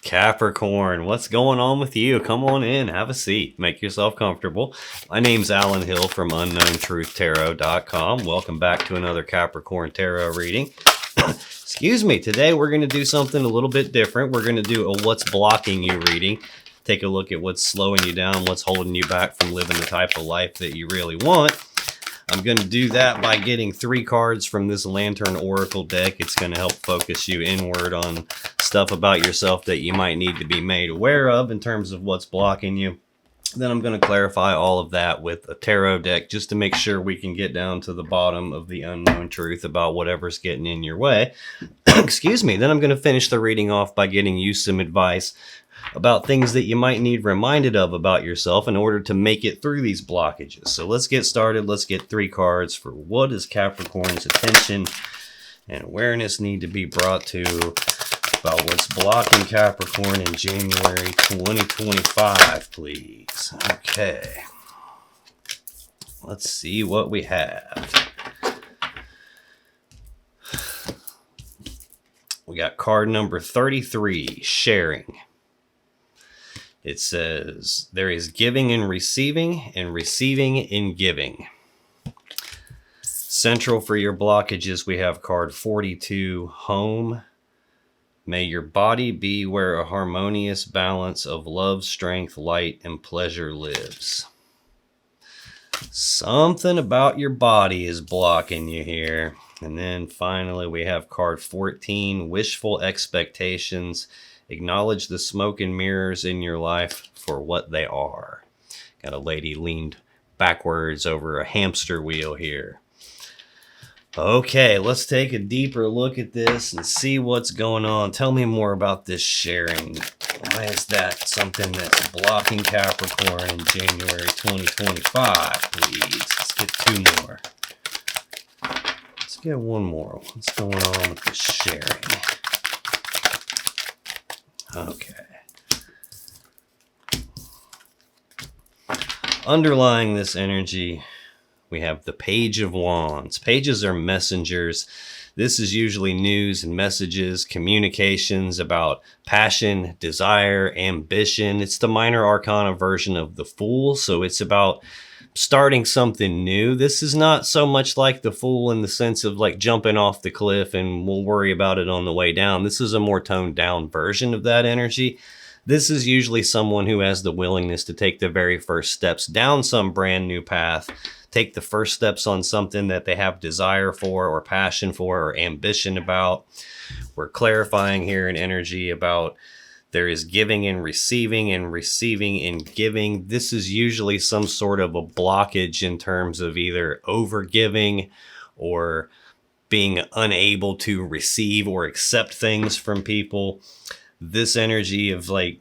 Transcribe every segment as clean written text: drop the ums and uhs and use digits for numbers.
Capricorn, what's going on with you? Come on in, have a seat, make yourself comfortable. My name's Alan Hill from UnknownTruthTarot.com. Welcome back to another Capricorn Tarot reading. Excuse me, today we're going to do something a little bit different. We're going to do a what's blocking you reading. Take a look at what's slowing you down, what's holding you back from living the type of life that you really want. I'm going to do that by getting 3 cards from this Lantern Oracle deck. It's going to help focus you inward on stuff about yourself that you might need to be made aware of in terms of what's blocking you. Then I'm going to clarify all of that with a tarot deck just to make sure we can get down to the bottom of the unknown truth about whatever's getting in your way. Excuse me. Then I'm going to finish the reading off by getting you some advice about things that you might need reminded of about yourself in order to make it through these blockages. So let's get started. Let's get 3 cards for what is Capricorn's attention and awareness need to be brought to about what's blocking Capricorn in January 2025, please. Okay. Let's see what we have. We got card number 33, sharing. It says, there is giving and receiving in giving. Central for your blockages, we have card 42, home. May your body be where a harmonious balance of love, strength, light, and pleasure lives. Something about your body is blocking you here. And then finally, we have card 14, wishful expectations. Acknowledge the smoke and mirrors in your life for what they are. Got a lady leaned backwards over a hamster wheel here. Okay, let's take a deeper look at this and see what's going on. Tell me more about this sharing. Why is that something that's blocking Capricorn in January 2025, please? Let's get 2 more. Let's get 1 more. What's going on with this sharing? Okay. Underlying this energy, we have the Page of Wands. Pages are messengers. This is usually news and messages, communications about passion, desire, ambition. It's the minor arcana version of the Fool, so it's about starting something new. This is not so much like the Fool in the sense of like jumping off the cliff and we'll worry about it on the way down. This is a more toned down version of that energy. This is usually someone who has the willingness to take the very first steps down some brand new path, take the first steps on something that they have desire for or passion for or ambition about. We're clarifying here an energy about there is giving and receiving and giving. This is usually some sort of a blockage in terms of either overgiving or being unable to receive or accept things from people. This energy of like,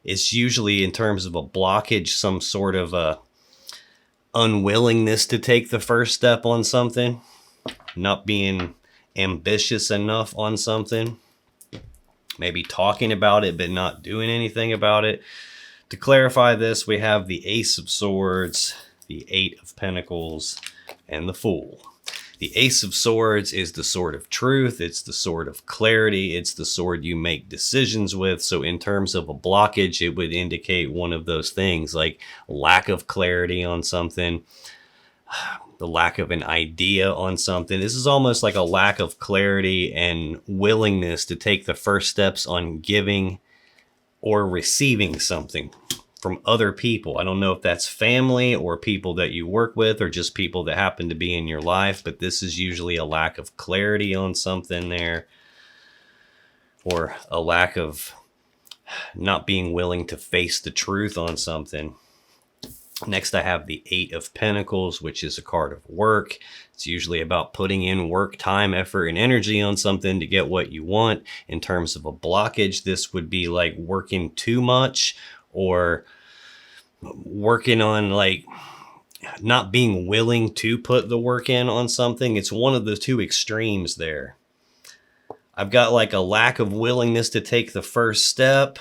it's usually in terms of a blockage, some sort of a unwillingness to take the first step on something, not being ambitious enough on something. Maybe talking about it, but not doing anything about it. To clarify this, we have the Ace of Swords, the 8 of Pentacles, and the Fool. The Ace of Swords is the sword of truth. It's the sword of clarity. It's the sword you make decisions with. So in terms of a blockage, it would indicate one of those things like lack of clarity on something, the lack of an idea on something. This is almost like a lack of clarity and willingness to take the first steps on giving or receiving something from other people. I don't know if that's family or people that you work with or just people that happen to be in your life, but this is usually a lack of clarity on something there, or a lack of not being willing to face the truth on something. Next, I have the 8 of Pentacles, which is a card of work. It's usually about putting in work, time, effort, and energy on something to get what you want. In terms of a blockage, this would be like working too much or working on like not being willing to put the work in on something. It's one of the 2 extremes there. I've got like a lack of willingness to take the first step,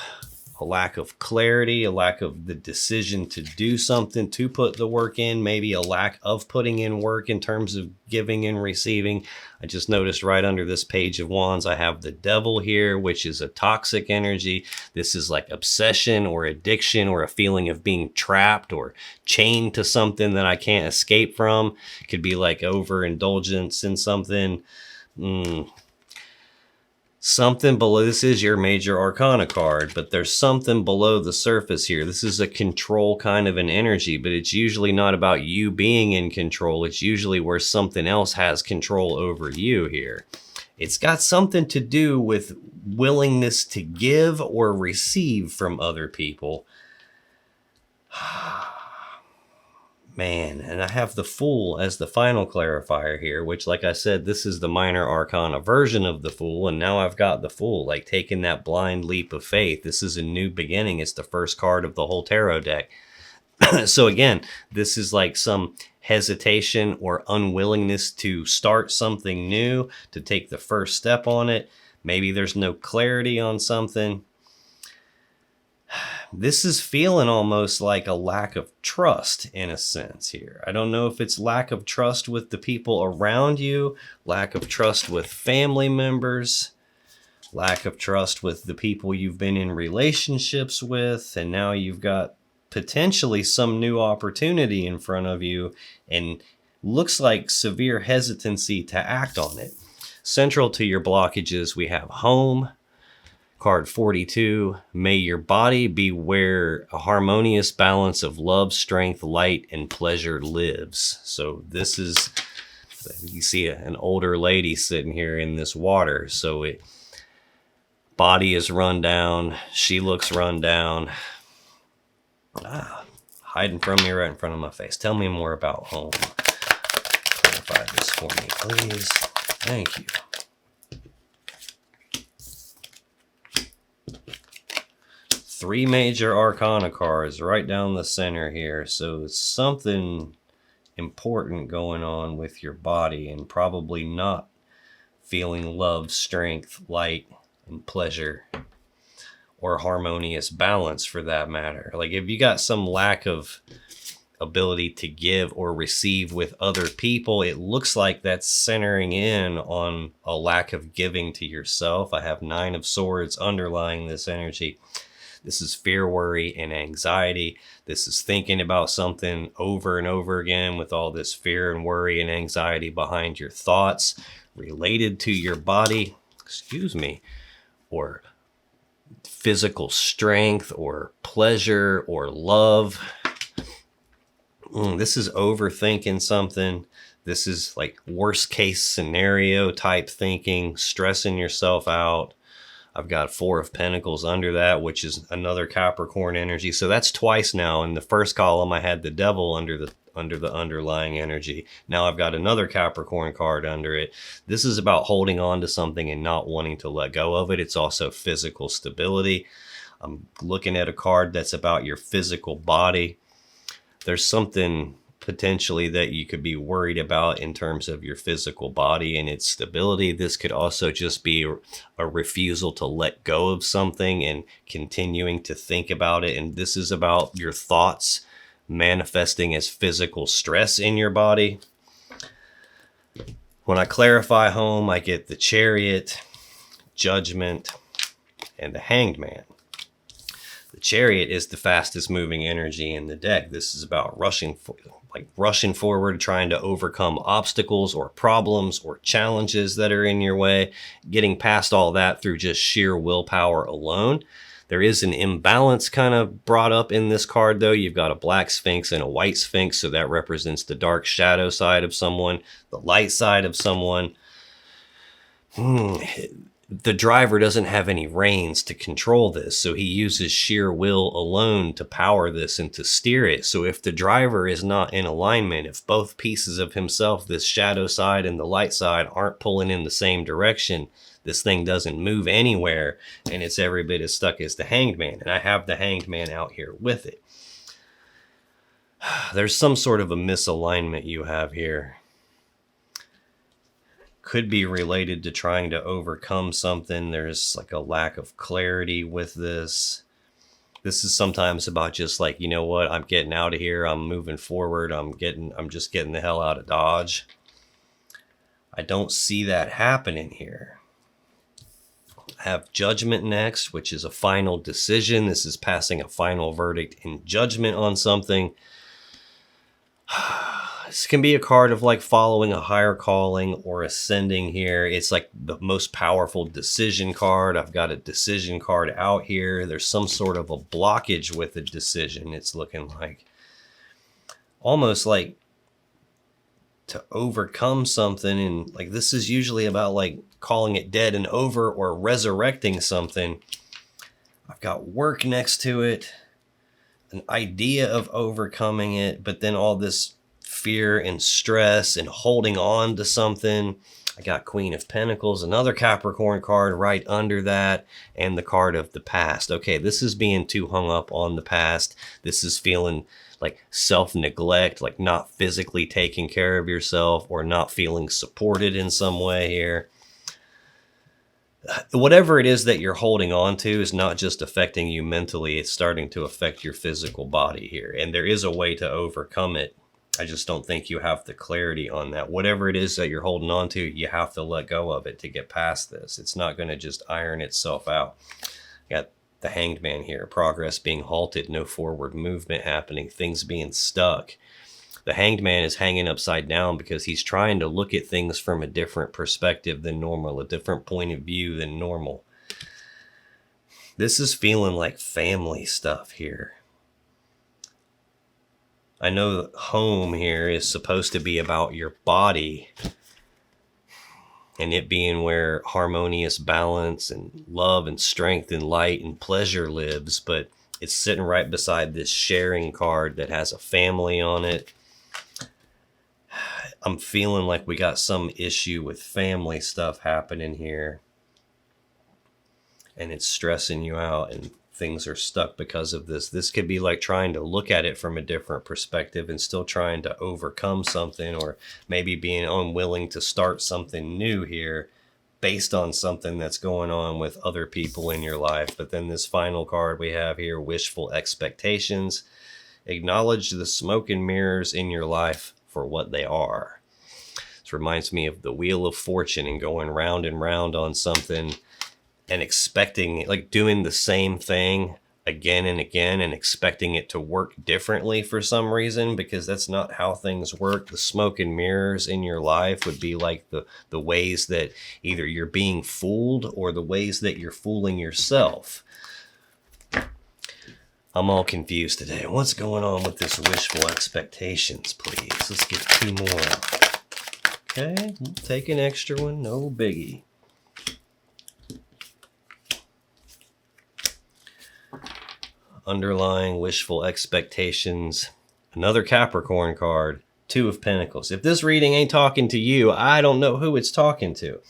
a lack of clarity, a lack of the decision to do something, to put the work in, maybe a lack of putting in work in terms of giving and receiving. I just noticed right under this Page of Wands, I have the Devil here, which is a toxic energy. This is like obsession or addiction or a feeling of being trapped or chained to something that I can't escape from. It could be like overindulgence in something. Something below. This is your major arcana card, but there's something below the surface here. This is a control kind of an energy, but it's usually not about you being in control. It's usually where something else has control over you here. It's got something to do with willingness to give or receive from other people. Man, and I have the Fool as the final clarifier here, which, like I said, this is the minor arcana version of the Fool, and now I've got the Fool, like taking that blind leap of faith. This is a new beginning. It's the first card of the whole tarot deck. So again, this is like some hesitation or unwillingness to start something new, to take the first step on it. Maybe there's no clarity on something. This is feeling almost like a lack of trust in a sense here. I don't know if it's lack of trust with the people around you, lack of trust with family members, lack of trust with the people you've been in relationships with, and now you've got potentially some new opportunity in front of you and looks like severe hesitancy to act on it. Central to your blockages, we have home. Card 42, may your body be where a harmonious balance of love, strength, light, and pleasure lives. So this is, you see an older lady sitting here in this water. So body is run down. She looks run down. Hiding from me right in front of my face. Tell me more about home. Clarify this for me, please. Thank you. Three major arcana cards right down the center here. So it's something important going on with your body and probably not feeling love, strength, light, and pleasure, or harmonious balance for that matter. Like if you got some lack of ability to give or receive with other people, it looks like that's centering in on a lack of giving to yourself. I have 9 of Swords underlying this energy. This is fear, worry, and anxiety. This is thinking about something over and over again with all this fear and worry and anxiety behind your thoughts related to your body, or physical strength or pleasure or love. This is overthinking something. This is like worst case scenario type thinking, stressing yourself out. I've got 4 of Pentacles under that, which is another Capricorn energy. So that's twice now. In the first column, I had the Devil under the underlying energy. Now I've got another Capricorn card under it. This is about holding on to something and not wanting to let go of it. It's also physical stability. I'm looking at a card that's about your physical body. There's something potentially that you could be worried about in terms of your physical body and its stability. This could also just be a refusal to let go of something and continuing to think about it. And this is about your thoughts manifesting as physical stress in your body. When I clarify home, I get the Chariot, Judgment, and the Hanged Man. The Chariot is the fastest moving energy in the deck. This is about rushing forward, trying to overcome obstacles or problems or challenges that are in your way, getting past all that through just sheer willpower alone. There is an imbalance kind of brought up in this card, though. You've got a black Sphinx and a white Sphinx, so that represents the dark shadow side of someone, the light side of someone. The driver doesn't have any reins to control this, so he uses sheer will alone to power this and to steer it. So if the driver is not in alignment, if both pieces of himself, this shadow side and the light side, aren't pulling in the same direction, this thing doesn't move anywhere, and it's every bit as stuck as the Hanged Man. And I have the Hanged Man out here with it. There's some sort of a misalignment you have here. Could be related to trying to overcome something. There's like a lack of clarity with this. This is sometimes about just like, you know what, I'm getting out of here. I'm moving forward. I'm just getting the hell out of Dodge. I don't see that happening here. I have Judgment next, which is a final decision. This is passing a final verdict in judgment on something. This can be a card of like following a higher calling or ascending here. It's like the most powerful decision card. I've got a decision card out here. There's some sort of a blockage with a decision. It's looking like almost like to overcome something. And like this is usually about like calling it dead and over or resurrecting something. I've got work next to it, an idea of overcoming it, but then all this fear and stress and holding on to something. I got Queen of Pentacles, another Capricorn card right under that, and the card of the past. Okay, this is being too hung up on the past. This is feeling like self-neglect, like not physically taking care of yourself or not feeling supported in some way here. Whatever it is that you're holding on to is not just affecting you mentally, it's starting to affect your physical body here. And there is a way to overcome it. I just don't think you have the clarity on that. Whatever it is that you're holding on to, you have to let go of it to get past this. It's not going to just iron itself out. Got the Hanged Man here. Progress being halted, no forward movement happening, things being stuck. The Hanged Man is hanging upside down because he's trying to look at things from a different perspective than normal, a different point of view than normal. This is feeling like family stuff here. I know home here is supposed to be about your body and it being where harmonious balance and love and strength and light and pleasure lives, but it's sitting right beside this sharing card that has a family on it. I'm feeling like we got some issue with family stuff happening here. And it's stressing you out and things are stuck because of this. This could be like trying to look at it from a different perspective and still trying to overcome something, or maybe being unwilling to start something new here based on something that's going on with other people in your life. But then this final card we have here, Wishful Expectations. Acknowledge the smoke and mirrors in your life for what they are. This reminds me of the Wheel of Fortune and going round and round on something and expecting, like doing the same thing again and again and expecting it to work differently for some reason, because that's not how things work. The smoke and mirrors in your life would be like the ways that either you're being fooled or the ways that you're fooling yourself. I'm all confused today. What's going on with this Wishful Expectations, please? Let's get 2 more. Okay, we'll take an extra one, no biggie. Underlying Wishful Expectations, another Capricorn card, 2 of Pentacles. If this reading ain't talking to you, I don't know who it's talking to.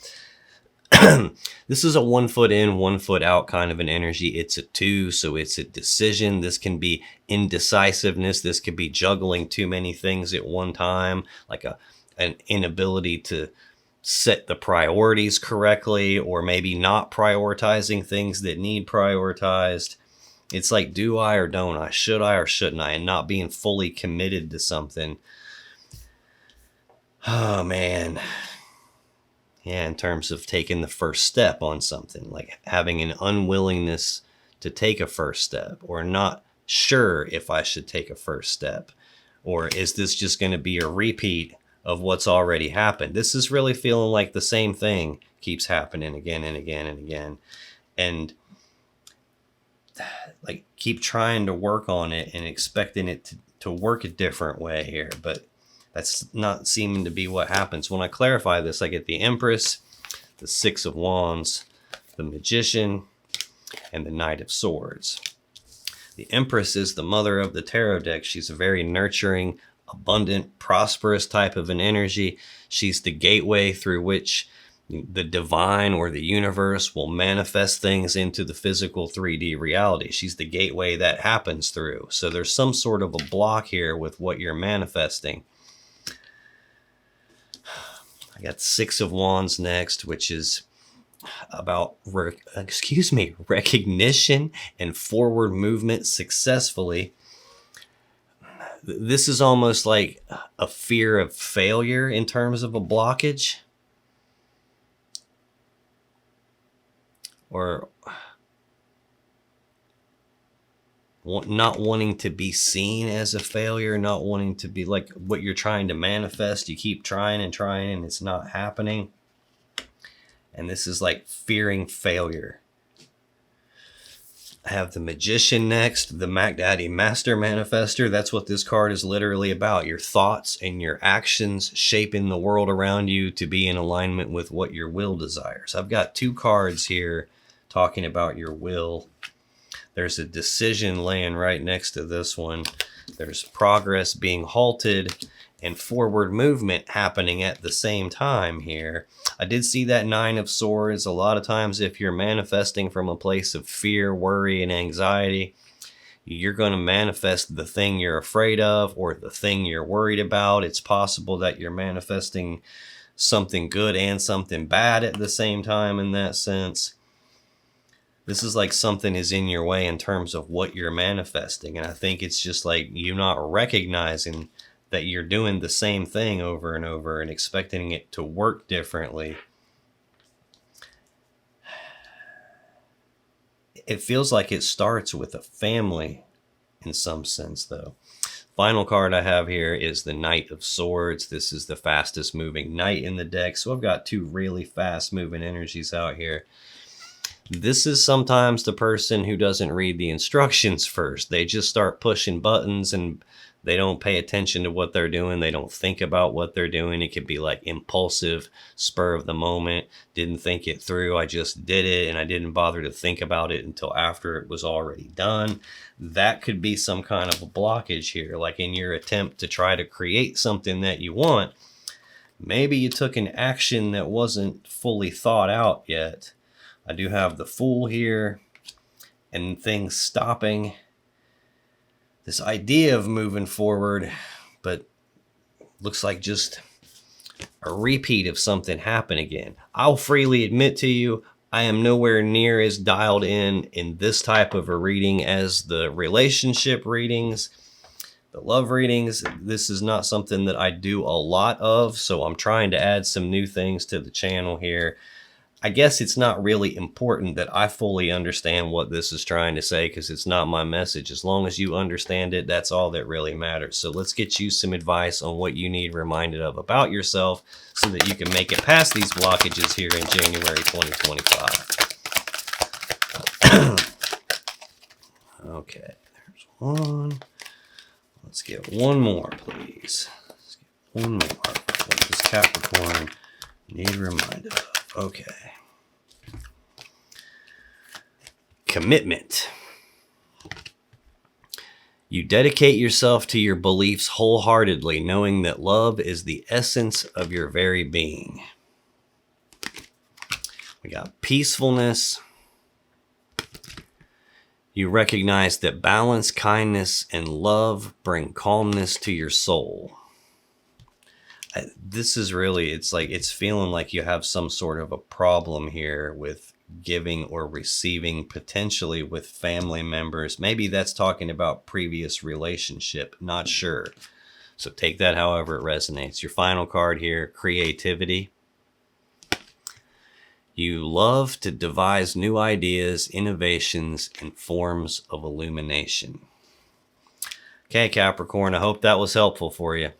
This is a 1 foot in, 1 foot out kind of an energy. It's a 2, so it's a decision. This can be indecisiveness. This could be juggling too many things at one time, like an inability to set the priorities correctly, or maybe not prioritizing things that need prioritized. It's like, do I or don't I? Should I or shouldn't I? And not being fully committed to something. Oh, man. Yeah, in terms of taking the first step on something, like having an unwillingness to take a first step, or not sure if I should take a first step, or is this just going to be a repeat of what's already happened? This is really feeling like the same thing keeps happening again and again and again. And like keep trying to work on it and expecting it to work a different way here, but that's not seeming to be what happens. When I clarify this, I get the Empress, the 6 of Wands, the Magician, and the Knight of Swords. The Empress is the mother of the tarot deck. She's a very nurturing, abundant, prosperous type of an energy. She's the gateway through which the divine or the universe will manifest things into the physical 3D reality. She's the gateway that happens through. So there's some sort of a block here with what you're manifesting. I got 6 of Wands next, which is about recognition and forward movement successfully. This is almost like a fear of failure in terms of a blockage, or not wanting to be seen as a failure, not wanting to be like what you're trying to manifest. You keep trying and trying and it's not happening. And this is like fearing failure. I have the Magician next, the Mac Daddy Master Manifester. That's what this card is literally about. Your thoughts and your actions shaping the world around you to be in alignment with what your will desires. I've got 2 cards here talking about your will. There's a decision laying right next to this one. There's progress being halted and forward movement happening at the same time here. I did see that 9 of Swords. A lot of times if you're manifesting from a place of fear, worry, and anxiety, you're going to manifest the thing you're afraid of or the thing you're worried about. It's possible that you're manifesting something good and something bad at the same time in that sense. This is like something is in your way in terms of what you're manifesting. And I think it's just like you not recognizing that you're doing the same thing over and over and expecting it to work differently. It feels like it starts with a family in some sense, though. Final card I have here is the Knight of Swords. This is the fastest moving knight in the deck. So I've got 2 really fast moving energies out here. This is sometimes the person who doesn't read the instructions first. They just start pushing buttons and they don't pay attention to what they're doing. They don't think about what they're doing. It could be like impulsive, spur of the moment, didn't think it through. I just did it and I didn't bother to think about it until after it was already done. That could be some kind of a blockage here. Like in your attempt to try to create something that you want, maybe you took an action that wasn't fully thought out yet. I do have the Fool here and things stopping. This idea of moving forward, but looks like just a repeat of something happen again. I'll freely admit to you, I am nowhere near as dialed in this type of a reading as the relationship readings, the love readings. This is not something that I do a lot of, so I'm trying to add some new things to the channel here. I guess it's not really important that I fully understand what this is trying to say because it's not my message. As long as you understand it, that's all that really matters. So let's get you some advice on what you need reminded of about yourself so that you can make it past these blockages here in January 2025. Okay, there's one. Let's get one more, please. Let's get one more. What does Capricorn need reminded of? Okay. Commitment. You dedicate yourself to your beliefs wholeheartedly, knowing that love is the essence of your very being. We got peacefulness. You recognize that balance, kindness, and love bring calmness to your soul. This is really, it's feeling like you have some sort of a problem here with giving or receiving, potentially with family members. Maybe that's talking about previous relationship, not sure. So take that however it resonates. Your final card here, creativity. You love to devise new ideas, innovations, and forms of illumination. Okay, Capricorn, I hope that was helpful for you.